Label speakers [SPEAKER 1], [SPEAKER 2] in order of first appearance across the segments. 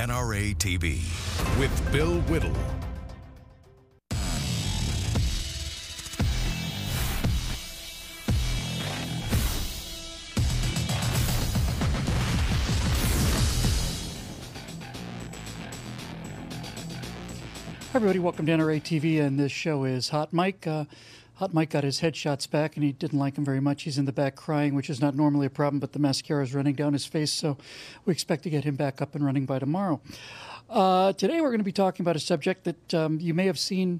[SPEAKER 1] NRA TV with Bill Whittle.
[SPEAKER 2] Hi everybody, welcome to NRA TV, and this show is Hot Mike. Hot Mike got his headshots back, and he didn't like them very much. He's in the back crying, which is not normally a problem, but the mascara is running down his face, so we expect to get him back up and running by tomorrow. Today we're going to be talking about a subject that you may have seen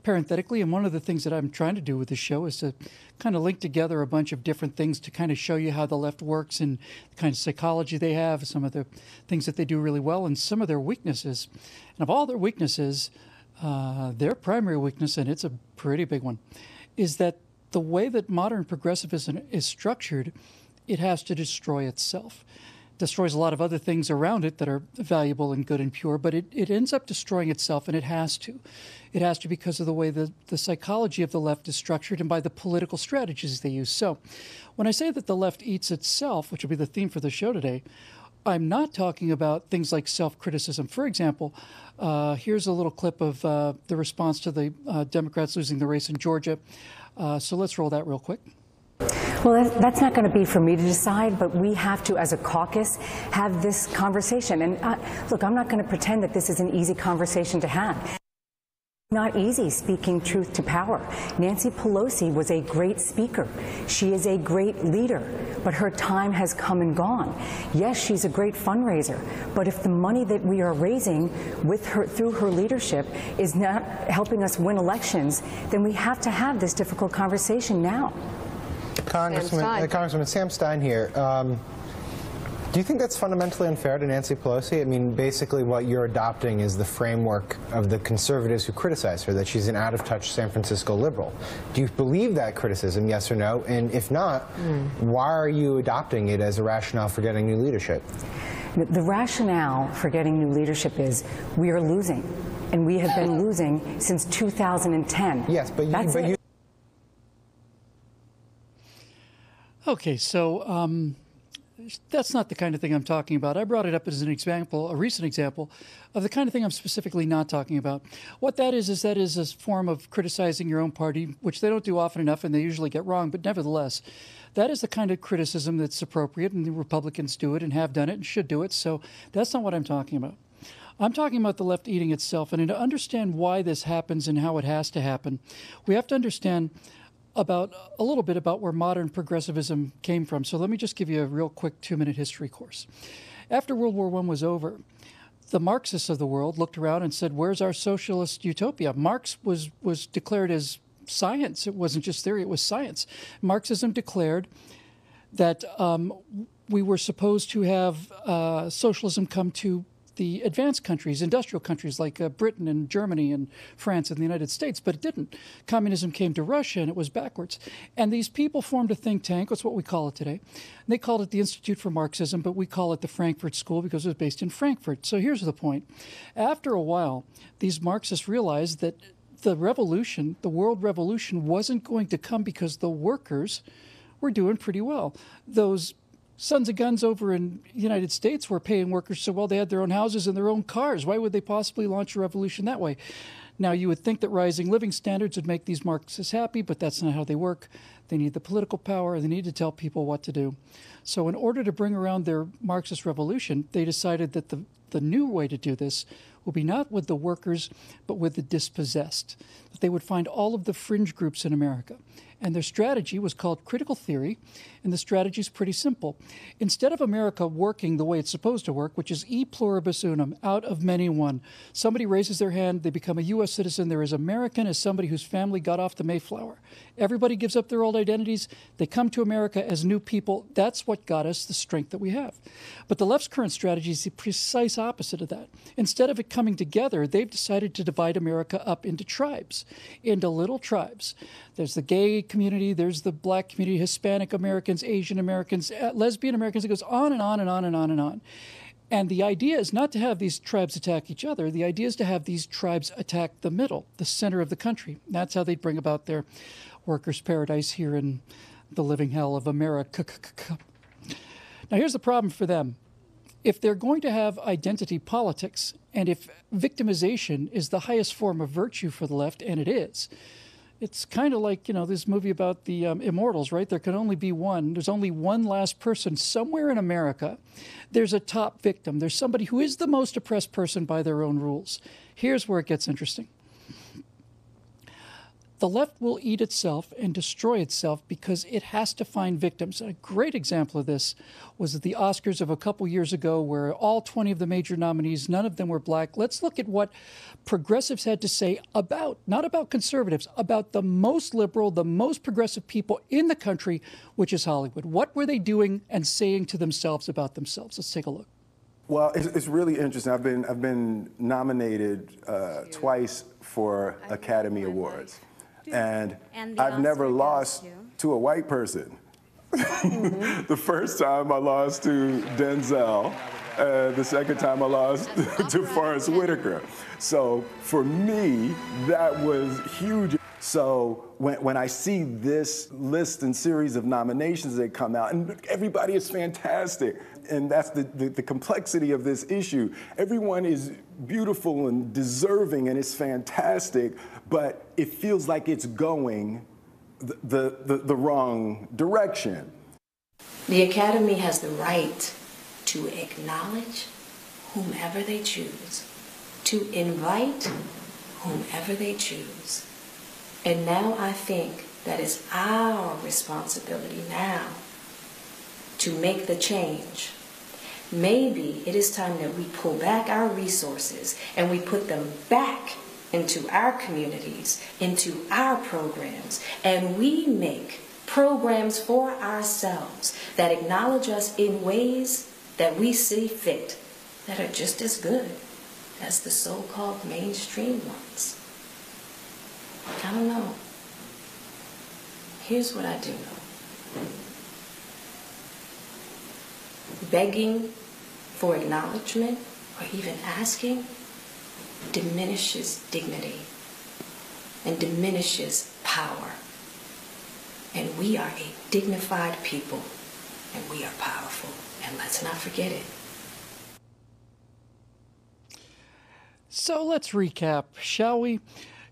[SPEAKER 2] parenthetically, and one of the things that I'm trying to do with this show is to kind of link together a bunch of different things to kind of show you how the left works and the kind of psychology they have, some of the things that they do really well, and some of their weaknesses. And of all their weaknesses, their primary weakness, and it's a pretty big one, is that the way that modern progressivism is structured, it has to destroy itself. It destroys a lot of other things around it that are valuable and good and pure, but it ends up destroying itself, and it has to. It has to because of the way the psychology of the left is structured and by the political strategies they use. So when I say that the left eats itself, which will be the theme for the show today, I'm not talking about things like self-criticism. For example, here's a little clip of the response to the Democrats losing the race in Georgia. So let's roll that real quick.
[SPEAKER 3] Well, that's not going to be for me to decide, but we have to, as a caucus, have this conversation. And look, I'm not going to pretend that this is an easy conversation to have. Not easy speaking truth to power. Nancy Pelosi was a great speaker. She is a great leader, but her time has come and gone. Yes, she's a great fundraiser, but if the money that we are raising with her through her leadership is not helping us win elections, then we have to have this difficult conversation now.
[SPEAKER 4] Congressman Sam Stein here. Do you think that's fundamentally unfair to Nancy Pelosi? I mean, basically what you're adopting is the framework of the conservatives who criticize her, that she's an out-of-touch San Francisco liberal. Do you believe that criticism, yes or no? And if not, why are you adopting it as a rationale for getting new leadership?
[SPEAKER 3] The rationale for getting new leadership is we are losing, and we have been losing since 2010.
[SPEAKER 4] Yes, but you...
[SPEAKER 2] Okay, so that's not the kind of thing I'm talking about. I brought it up as an example, a recent example, of the kind of thing I'm specifically not talking about. What that is a form of criticizing your own party, which they don't do often enough, and they usually get wrong, but nevertheless, that is the kind of criticism that's appropriate, and the Republicans do it and have done it and should do it, so that's not what I'm talking about. I'm talking about the left eating itself, and to understand why this happens and how it has to happen, we have to understand a little bit about where modern progressivism came from. So let me just give you a real quick 2-minute history course. After World War I was over, the Marxists of the world looked around and said, where's our socialist utopia? Marx was declared as science. It wasn't just theory, it was science. Marxism declared that we were supposed to have socialism come to the advanced countries, industrial countries like Britain and Germany and France and the United States, but it didn't. Communism came to Russia, and it was backwards. And these people formed a think tank. That's what we call it today. And they called it the Institute for Marxism, but we call it the Frankfurt School because it was based in Frankfurt. So here's the point. After a while, these Marxists realized that the revolution, the world revolution, wasn't going to come because the workers were doing pretty well. Those sons of guns over in the United States were paying workers so well they had their own houses and their own cars. Why would they possibly launch a revolution that way? Now, you would think that rising living standards would make these Marxists happy, but that's not how they work. They need the political power. They need to tell people what to do. So in order to bring around their Marxist revolution, they decided that the new way to do this will be not with the workers, but with the dispossessed. That they would find all of the fringe groups in America. And their strategy was called critical theory, and the strategy is pretty simple. Instead of America working the way it's supposed to work, which is e pluribus unum, out of many one, somebody raises their hand, they become a U.S. citizen, they're as American as somebody whose family got off the Mayflower. Everybody gives up their old identities, they come to America as new people. That's what got us the strength that we have. But the left's current strategy is the precise opposite of that. Instead of it coming together, they've decided to divide America up into tribes, into little tribes. There's the gay community, there's the black community, Hispanic Americans, Asian Americans, lesbian Americans. It goes on and on and on and on and on. And the idea is not to have these tribes attack each other. The idea is to have these tribes attack the middle, the center of the country. That's how they'd bring about their workers' paradise here in the living hell of America. Now, here's the problem for them. if they're going to have identity politics, and if victimization is the highest form of virtue for the left, and it is, it's kind of like, this movie about the immortals, right? There can only be one. There's only one last person somewhere in America. There's a top victim. There's somebody who is the most oppressed person by their own rules. Here's where it gets interesting. The left will eat itself and destroy itself because it has to find victims. A great example of this was at the Oscars of a couple years ago, where all 20 of the major nominees, none of them were black. Let's look at what progressives had to say about, not about conservatives, about the most liberal, the most progressive people in the country, which is Hollywood. What were they doing and saying to themselves about themselves? Let's take a look.
[SPEAKER 5] Well, it's really interesting. I've been nominated twice for Academy Awards. And I've never lost to a white person. The first time I lost to Denzel, the second time I lost to Forrest Whitaker. So for me, that was huge. So when I see this list and series of nominations that come out, and everybody is fantastic, and that's the complexity of this issue. Everyone is beautiful and deserving, and it's fantastic, but it feels like it's going the wrong direction.
[SPEAKER 6] The Academy has the right to acknowledge whomever they choose, to invite whomever they choose. And now I think that it's our responsibility now to make the change. Maybe it is time that we pull back our resources and we put them back into our communities, into our programs, and we make programs for ourselves that acknowledge us in ways that we see fit, that are just as good as the so-called mainstream ones. I don't know. Here's what I do know. Begging for acknowledgement, or even asking, diminishes dignity and diminishes power. And we are a dignified people, and we are powerful, and let's not forget it.
[SPEAKER 2] So let's recap, shall we?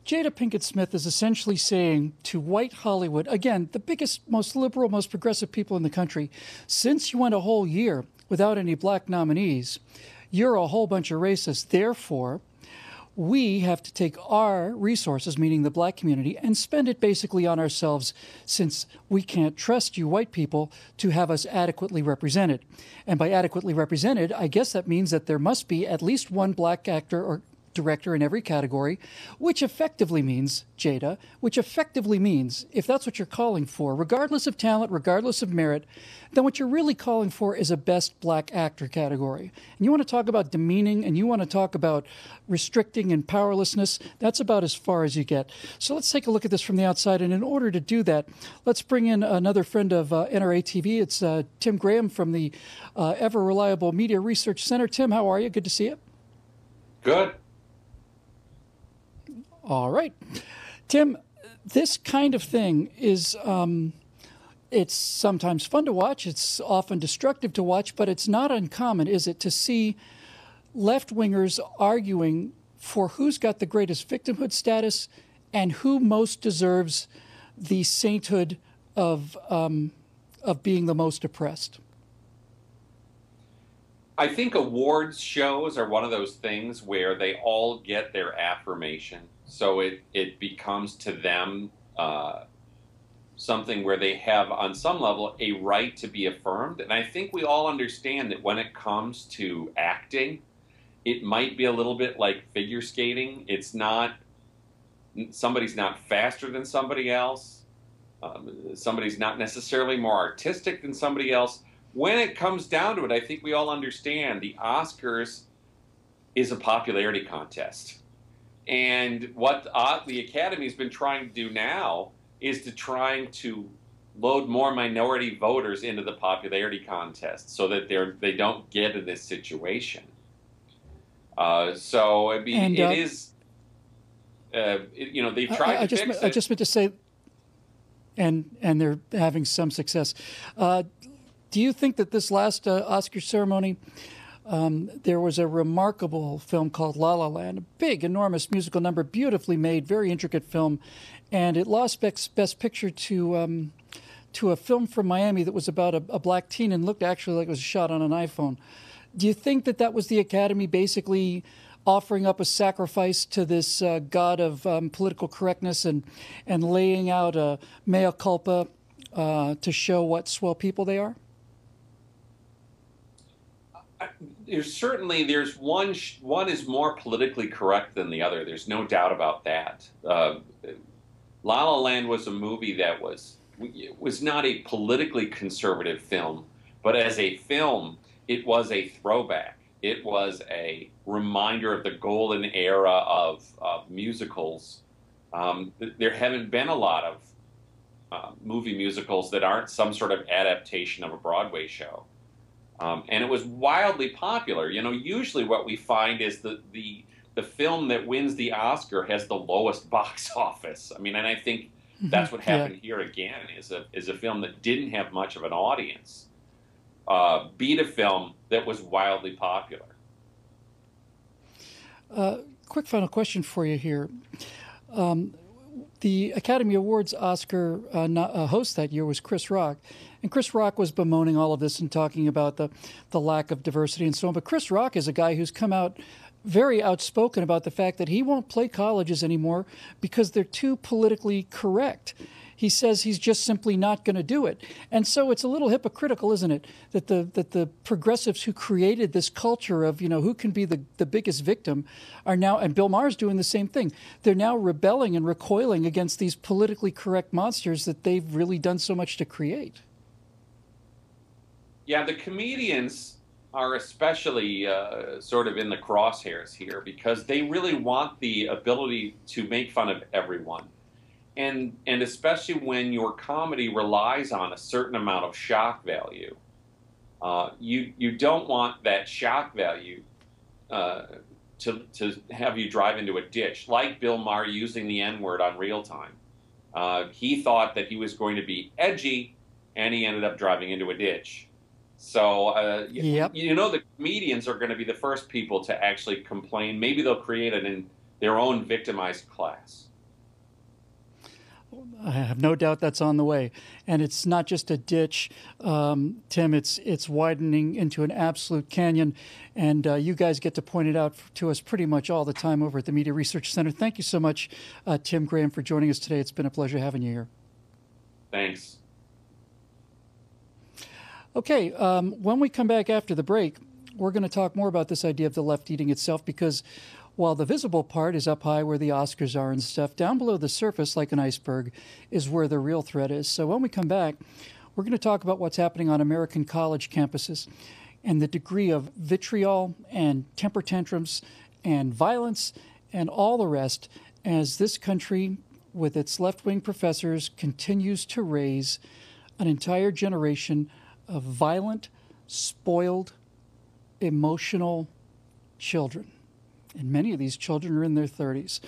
[SPEAKER 2] Jada Pinkett Smith is essentially saying to white Hollywood, again, the biggest, most liberal, most progressive people in the country, since you went a whole year without any black nominees, you're a whole bunch of racists. Therefore, we have to take our resources, meaning the black community, and spend it basically on ourselves, since we can't trust you white people to have us adequately represented. And by adequately represented, I guess that means that there must be at least one black actor or director in every category, which effectively means, Jada, which effectively means, if that's what you're calling for, regardless of talent, regardless of merit, then what you're really calling for is a best black actor category. And you want to talk about demeaning, and you want to talk about restricting and powerlessness, that's about as far as you get. So let's take a look at this from the outside, and in order to do that, let's bring in another friend of NRA TV. It's Tim Graham from the Ever Reliable Media Research Center. Tim, how are you? Good to see you.
[SPEAKER 7] Good.
[SPEAKER 2] All right. Tim, this kind of thing is, it's sometimes fun to watch. It's often destructive to watch, but it's not uncommon, is it, to see left-wingers arguing for who's got the greatest victimhood status and who most deserves the sainthood of being the most oppressed.
[SPEAKER 7] I think awards shows are one of those things where they all get their affirmation. So it becomes to them something where they have, on some level, a right to be affirmed. And I think we all understand that when it comes to acting, it might be a little bit like figure skating. It's not, somebody's not faster than somebody else. Somebody's not necessarily more artistic than somebody else. When it comes down to it, I think we all understand the Oscars is a popularity contest. And what the Academy has been trying to do now is trying to load more minority voters into the popularity contest so that they don't get in this situation. So, I mean,
[SPEAKER 2] and,
[SPEAKER 7] it is, they've tried to fix it.
[SPEAKER 2] I just meant to say, and they're having some success. Do you think that this last Oscar ceremony there was a remarkable film called La La Land, a big, enormous musical number, beautifully made, very intricate film, and it lost Best Picture to a film from Miami that was about a black teen and looked actually like it was shot on an iPhone. Do you think that that was the Academy basically offering up a sacrifice to this god of political correctness and laying out a mea culpa to show what swell people they are?
[SPEAKER 7] There's one is more politically correct than the other. There's no doubt about that. La La Land was a movie that was not a politically conservative film, but as a film, it was a throwback. It was a reminder of the golden era of musicals. There haven't been a lot of movie musicals that aren't some sort of adaptation of a Broadway show. And it was wildly popular. You know, usually what we find is the film that wins the Oscar has the lowest box office. I mean, and I think that's what happened here again, is a film that didn't have much of an audience beat a film that was wildly popular.
[SPEAKER 2] Quick final question for you here. The Academy Awards Oscar host that year was Chris Rock. And Chris Rock was bemoaning all of this and talking about the lack of diversity and so on. But Chris Rock is a guy who's come out very outspoken about the fact that he won't play colleges anymore because they're too politically correct. He says he's just simply not going to do it. And so it's a little hypocritical, isn't it, that the progressives who created this culture of, you know, who can be the biggest victim are now, and Bill Maher's doing the same thing, they're now rebelling and recoiling against these politically correct monsters that they've really done so much to create.
[SPEAKER 7] Yeah, the comedians are especially sort of in the crosshairs here because they really want the ability to make fun of everyone. And especially when your comedy relies on a certain amount of shock value, you don't want that shock value to have you drive into a ditch, like Bill Maher using the N-word on Real Time. He thought that he was going to be edgy, and he ended up driving into a ditch. So, you know, the comedians are going to be the first people to actually complain. Maybe they'll create their own victimized class.
[SPEAKER 2] I have no doubt that's on the way. And it's not just a ditch, Tim, it's widening into an absolute canyon. And you guys get to point it out to us pretty much all the time over at the Media Research Center. Thank you so much, Tim Graham, for joining us today. It's been a pleasure having you here.
[SPEAKER 7] Thanks.
[SPEAKER 2] Okay, when we come back after the break, we're going to talk more about this idea of the left eating itself, because while the visible part is up high where the Oscars are and stuff, down below the surface, like an iceberg, is where the real threat is. So when we come back, we're going to talk about what's happening on American college campuses and the degree of vitriol and temper tantrums and violence and all the rest as this country, with its left-wing professors, continues to raise an entire generation of violent, spoiled, emotional children. And many of these children are in their 30s.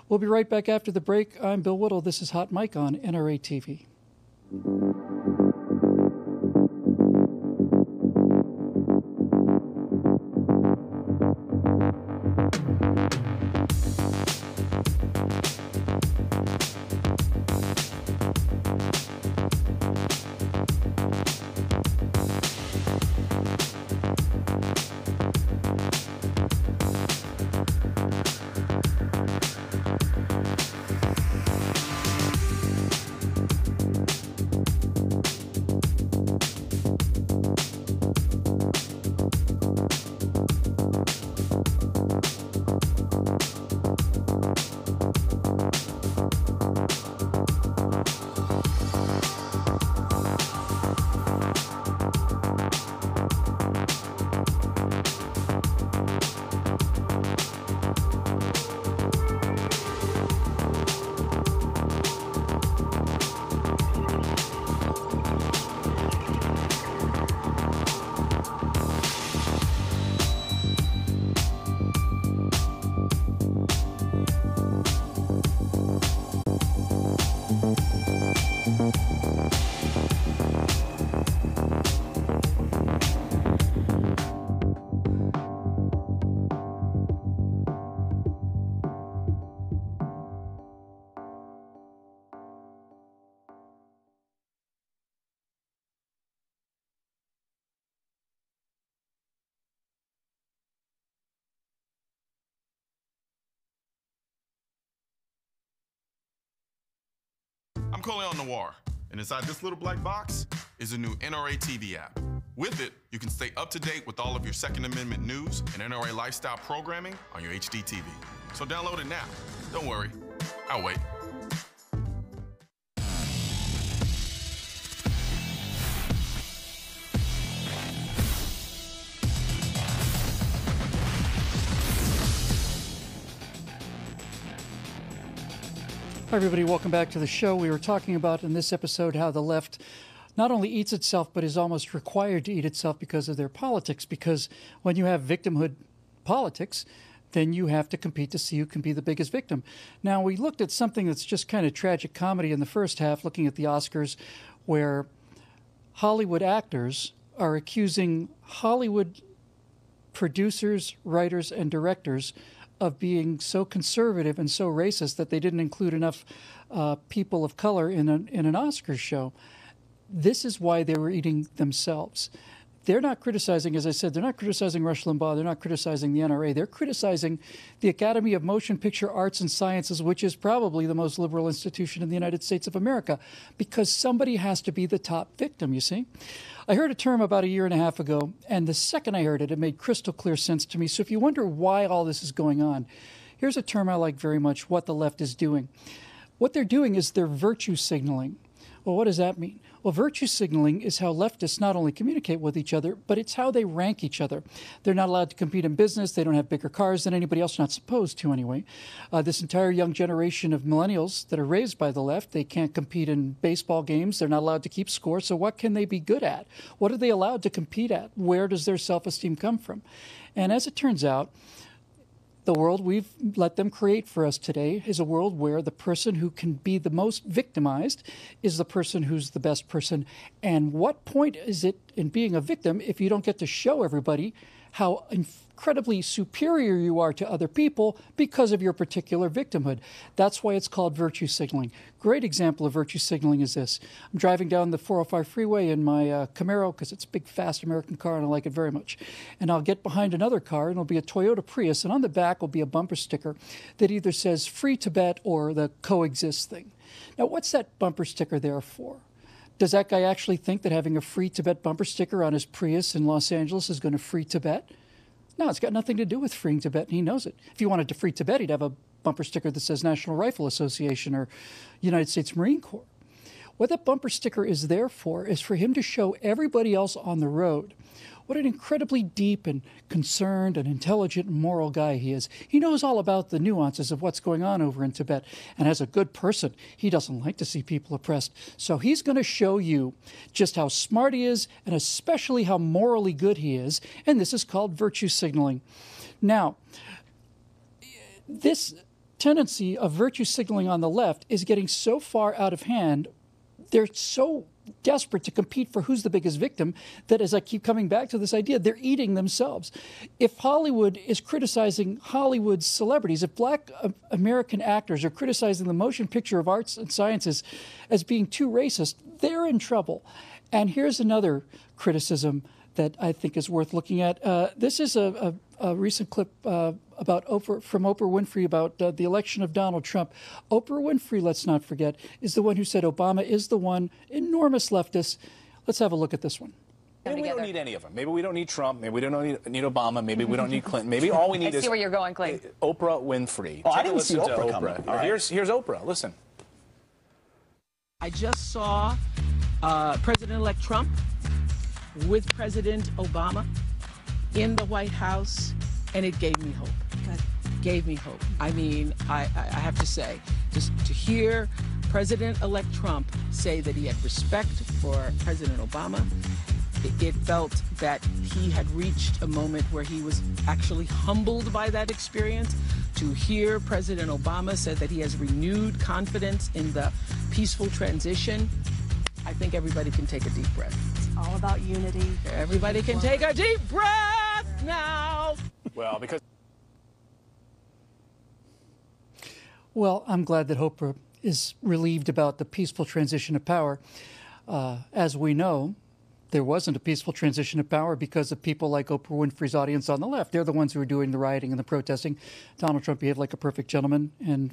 [SPEAKER 2] We'll be right back after the break. I'm Bill Whittle. This is Hot Mike on NRA TV.
[SPEAKER 8] Coleon Noir, and inside this little black box is a new NRA TV app. With it, you can stay up to date with all of your Second Amendment news and NRA lifestyle programming on your HD TV. So download it now. Don't worry, I'll wait.
[SPEAKER 2] Hi, everybody. Welcome back to the show. We were talking about in this episode how the left not only eats itself, but is almost required to eat itself because of their politics. Because when you have victimhood politics, then you have to compete to see who can be the biggest victim. Now, we looked at something that's just kind of tragic comedy in the first half, looking at the Oscars, where Hollywood actors are accusing Hollywood producers, writers, and directors of being so conservative and so racist that they didn't include enough people of color in an Oscars show. This is why they were eating themselves. They're not criticizing, as I said, they're not criticizing Rush Limbaugh, they're not criticizing the NRA, they're criticizing the Academy of Motion Picture Arts and Sciences, which is probably the most liberal institution in the United States of America, because somebody has to be the top victim, you see. I heard a term about a year and a half ago, and the second I heard it, it made crystal clear sense to me. So if you wonder why all this is going on, here's a term I like very much, what the left is doing. What they're doing is they're virtue signaling. Well, what does that mean? Well, virtue signaling is how leftists not only communicate with each other, but it's how they rank each other. They're not allowed to compete in business. They don't have bigger cars than anybody else, not supposed to anyway. This entire young generation of millennials that are raised by the left, they can't compete in baseball games. They're not allowed to keep score. So what can they be good at? What are they allowed to compete at? Where does their self-esteem come from? And as it turns out, the world we've let them create for us today is a world where the person who can be the most victimized is the person who's the best person. And what point is it in being a victim if you don't get to show everybody how incredibly superior you are to other people because of your particular victimhood? That's why it's called virtue signaling. Great example of virtue signaling is this. I'm driving down the 405 freeway in my Camaro because it's a big, fast American car and I like it very much. And I'll get behind another car and it'll be a Toyota Prius, and on the back will be a bumper sticker that either says Free Tibet or the Coexist thing. Now, what's that bumper sticker there for? Does that guy actually think that having a Free Tibet bumper sticker on his Prius in Los Angeles is going to free Tibet? No, it's got nothing to do with freeing Tibet, and he knows it. If he wanted to free Tibet, he'd have a bumper sticker that says National Rifle Association or United States Marine Corps. What that bumper sticker is there for is for him to show everybody else on the road what an incredibly deep and concerned and intelligent and moral guy he is. He knows all about the nuances of what's going on over in Tibet. And as a good person, he doesn't like to see people oppressed. So he's going to show you just how smart he is and especially how morally good he is. And this is called virtue signaling. Now, this tendency of virtue signaling on the left is getting so far out of hand. They're so desperate to compete for who's the biggest victim that, as I keep coming back to this idea, they're eating themselves. If Hollywood is criticizing Hollywood's celebrities, if black American actors are criticizing the motion picture of arts and sciences as being too racist, they're in trouble. And here's another criticism that I think is worth looking at. This is a recent clip from Oprah Winfrey about the election of Donald Trump. Oprah Winfrey, let's not forget, is the one who said Obama is the one. Enormous leftist. Let's have a look at this one.
[SPEAKER 9] Maybe we don't need any of them. Maybe we don't need Trump. Maybe we don't need Obama. Maybe we don't need Clinton. Maybe all we need is...
[SPEAKER 10] I see where you're going, Clayton.
[SPEAKER 9] Oprah Winfrey.
[SPEAKER 10] Oh, I didn't see Oprah coming.
[SPEAKER 9] Right. Here's Oprah. Listen.
[SPEAKER 11] I just saw President-elect Trump with President Obama in the White House, and it gave me hope. Good. Gave me hope. I mean, I have to say, just to hear President-elect Trump say that he had respect for President Obama, it felt that he had reached a moment where he was actually humbled by that experience. To hear President Obama say that he has renewed confidence in the peaceful transition, I think everybody can take a deep breath.
[SPEAKER 10] It's all about unity.
[SPEAKER 11] Everybody can take a deep breath now.
[SPEAKER 9] Well, because...
[SPEAKER 2] Well, I'm glad that Oprah is relieved about the peaceful transition of power. As we know, there wasn't a peaceful transition of power because of people like Oprah Winfrey's audience on the left. They're the ones who were doing the rioting and the protesting. Donald Trump behaved like a perfect gentleman, and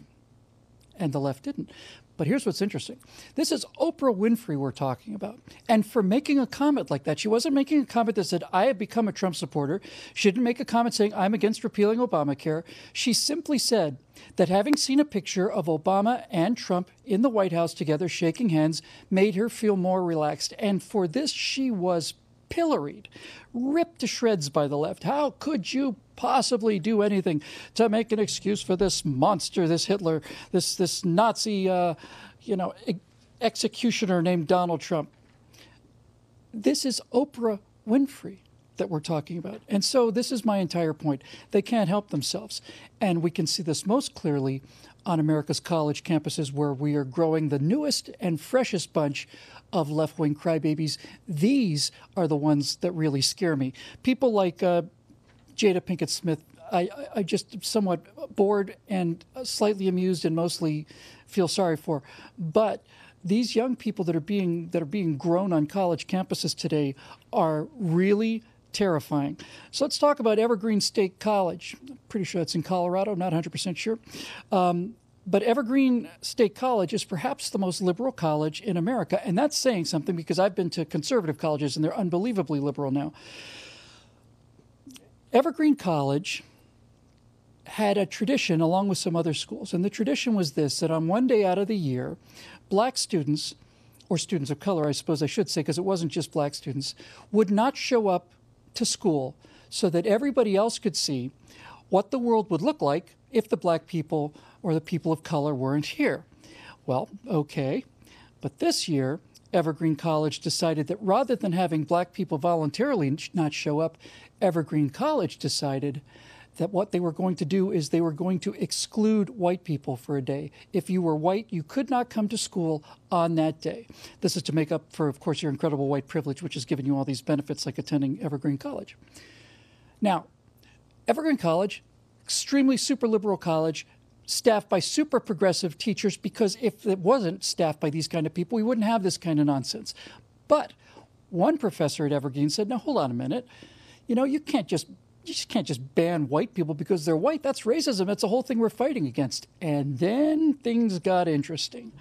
[SPEAKER 2] and the left didn't. But here's what's interesting. This is Oprah Winfrey we're talking about. And for making a comment like that, she wasn't making a comment that said, I have become a Trump supporter. She didn't make a comment saying, I'm against repealing Obamacare. She simply said that having seen a picture of Obama and Trump in the White House together shaking hands made her feel more relaxed. And for this, she was pilloried, ripped to shreds by the left. How could you possibly do anything to make an excuse for this monster, this Hitler, this Nazi, executioner named Donald Trump? This is Oprah Winfrey that we're talking about. And so this is my entire point. They can't help themselves. And we can see this most clearly on America's college campuses, where we are growing the newest and freshest bunch of left-wing crybabies. These are the ones that really scare me. People like Jada Pinkett Smith, I just somewhat bored and slightly amused and mostly feel sorry for. But these young people that are being grown on college campuses today are really terrifying. So let's talk about Evergreen State College. I'm pretty sure it's in Colorado, not 100% sure. But Evergreen State College is perhaps the most liberal college in America. And that's saying something, because I've been to conservative colleges and they're unbelievably liberal now. Evergreen College had a tradition along with some other schools. And the tradition was this, that on one day out of the year, black students, or students of color, I suppose I should say, because it wasn't just black students, would not show up to school so that everybody else could see what the world would look like if the black people or the people of color weren't here. Well, okay. But this year, Evergreen College decided that rather than having black people voluntarily not show up, Evergreen College decided that what they were going to do is they were going to exclude white people for a day. If you were white, you could not come to school on that day. This is to make up for, of course, your incredible white privilege, which has given you all these benefits like attending Evergreen College. Now, Evergreen College, extremely super liberal college, staffed by super progressive teachers, because if it wasn't staffed by these kind of people, we wouldn't have this kind of nonsense. But one professor at Evergreen said, now, hold on a minute. You know, you just can't just ban white people because they're white. That's racism. That's the whole thing we're fighting against. And then things got interesting.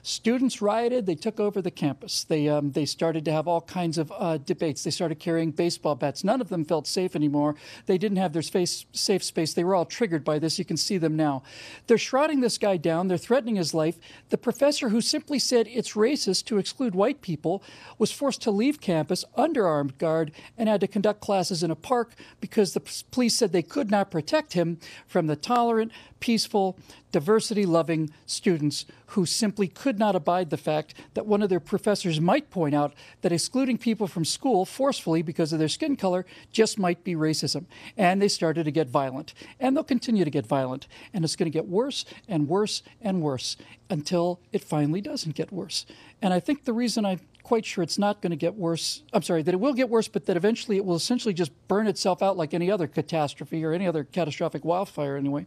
[SPEAKER 2] Students rioted. They took over the campus. They started to have all kinds of debates. They started carrying baseball bats. None of them felt safe anymore. They didn't have their safe space. They were all triggered by this. You can see them now. They're shrouding this guy down. They're threatening his life. The professor who simply said it's racist to exclude white people was forced to leave campus under armed guard and had to conduct classes in a park because the police said they could not protect him from the tolerant, peaceful, diversity-loving students who simply could not abide the fact that one of their professors might point out that excluding people from school forcefully because of their skin color just might be racism. And they started to get violent. And they'll continue to get violent. And it's going to get worse and worse and worse until it finally doesn't get worse. And I think the reason I'm quite sure it's not going to get worse, that it will get worse, but that eventually it will essentially just burn itself out like any other catastrophe or any other catastrophic wildfire anyway,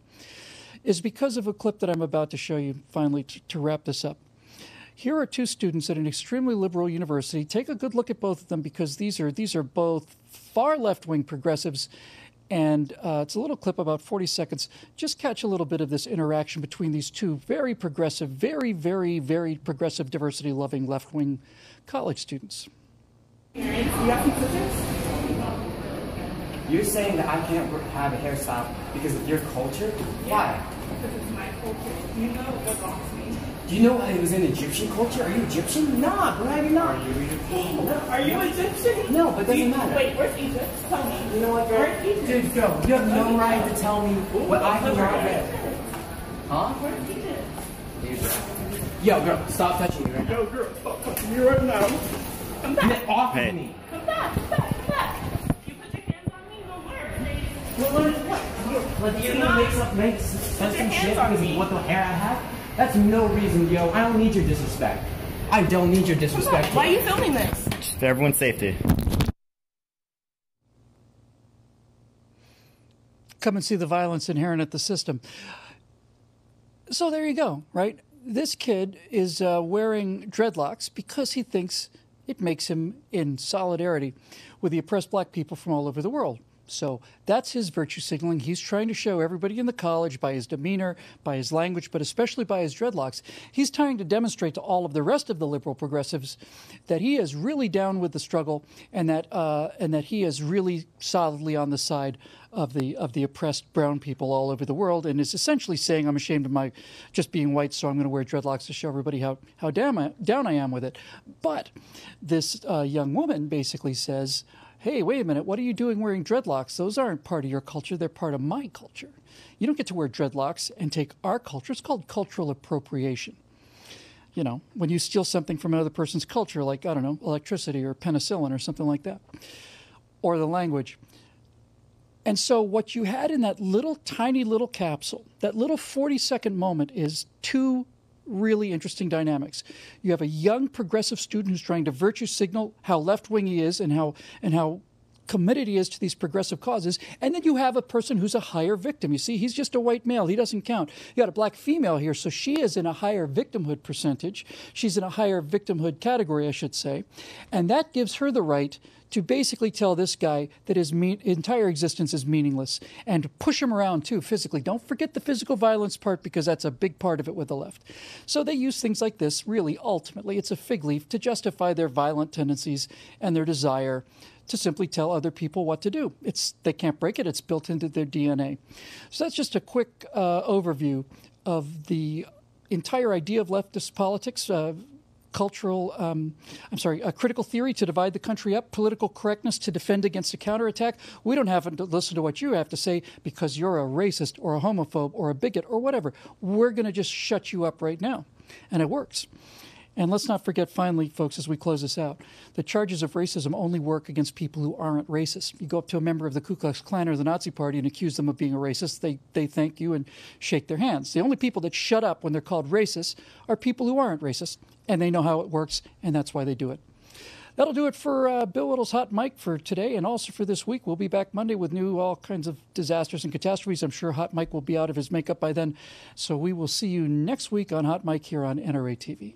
[SPEAKER 2] is because of a clip that I'm about to show you finally to wrap this up. Here are two students at an extremely liberal university. Take a good look at both of them, because these are both far left-wing progressives, and it's a little clip, about 40 seconds. Just catch a little bit of this interaction between these two very progressive, very, very, very progressive, diversity-loving left-wing college students.
[SPEAKER 12] You're saying that I can't have a hairstyle because of your culture? Why?
[SPEAKER 13] Because it's my culture. You know what bothers me.
[SPEAKER 12] Do you know it was in Egyptian culture? Are you Egyptian? Nah, bro, I'm not.
[SPEAKER 13] Are you Egyptian? No. Are you Egyptian?
[SPEAKER 12] No, but it doesn't matter.
[SPEAKER 13] Wait, where's Egypt? Tell me.
[SPEAKER 12] You know what, girl?
[SPEAKER 13] Where's Egypt?
[SPEAKER 12] Dude, go. You have no right to tell me what I can wear. Huh?
[SPEAKER 13] Where's Egypt?
[SPEAKER 12] Yo, girl, stop touching me right now.
[SPEAKER 13] Yo, girl, stop touching me right now. Come back.
[SPEAKER 12] Get off of me.
[SPEAKER 13] Come back, come back, come back. You put your hands on me, we'll learn.
[SPEAKER 12] Well, learn what? Like, you makes some shit because of what the hair I have? That's no reason, yo. I don't need your disrespect. I don't need your disrespect.
[SPEAKER 13] Why are you filming this?
[SPEAKER 14] Just for everyone's safety.
[SPEAKER 2] Come and see the violence inherent at the system. So there you go, right? This kid is wearing dreadlocks because he thinks it makes him in solidarity with the oppressed black people from all over the world. So that's his virtue signaling. He's trying to show everybody in the college by his demeanor, by his language, but especially by his dreadlocks. He's trying to demonstrate to all of the rest of the liberal progressives that he is really down with the struggle, and that he is really solidly on the side of the oppressed brown people all over the world, and is essentially saying, I'm ashamed of my just being white, so I'm going to wear dreadlocks to show everybody how down I am with it. But this young woman basically says, hey, wait a minute, what are you doing wearing dreadlocks? Those aren't part of your culture, they're part of my culture. You don't get to wear dreadlocks and take our culture. It's called cultural appropriation. You know, when you steal something from another person's culture, like, I don't know, electricity or penicillin or something like that, or the language. And so what you had in that little tiny little capsule, that little 40-second moment, is two really interesting dynamics. You have a young progressive student who's trying to virtue signal how left-wing he is and how committed he is to these progressive causes, and then you have a person who's a higher victim. You see, he's just a white male. He doesn't count. You got a black female here, so she is in a higher victimhood percentage. She's in a higher victimhood category, I should say, and that gives her the right to basically tell this guy that his entire existence is meaningless, and to push him around too physically. Don't forget the physical violence part, because that's a big part of it with the left. So they use things like this, really, ultimately, it's a fig leaf to justify their violent tendencies and their desire to simply tell other people what to do. They can't break it. It's built into their DNA. So that's just a quick overview of the entire idea of leftist politics, critical theory to divide the country up, political correctness to defend against a counterattack. We don't have to listen to what you have to say because you're a racist or a homophobe or a bigot or whatever. We're going to just shut you up right now. And it works. And let's not forget, finally, folks, as we close this out, the charges of racism only work against people who aren't racist. You go up to a member of the Ku Klux Klan or the Nazi Party and accuse them of being a racist, they thank you and shake their hands. The only people that shut up when they're called racist are people who aren't racist, and they know how it works, and that's why they do it. That'll do it for Bill Whittle's Hot Mic for today and also for this week. We'll be back Monday with all kinds of disasters and catastrophes. I'm sure Hot Mic will be out of his makeup by then. So we will see you next week on Hot Mic here on NRA TV.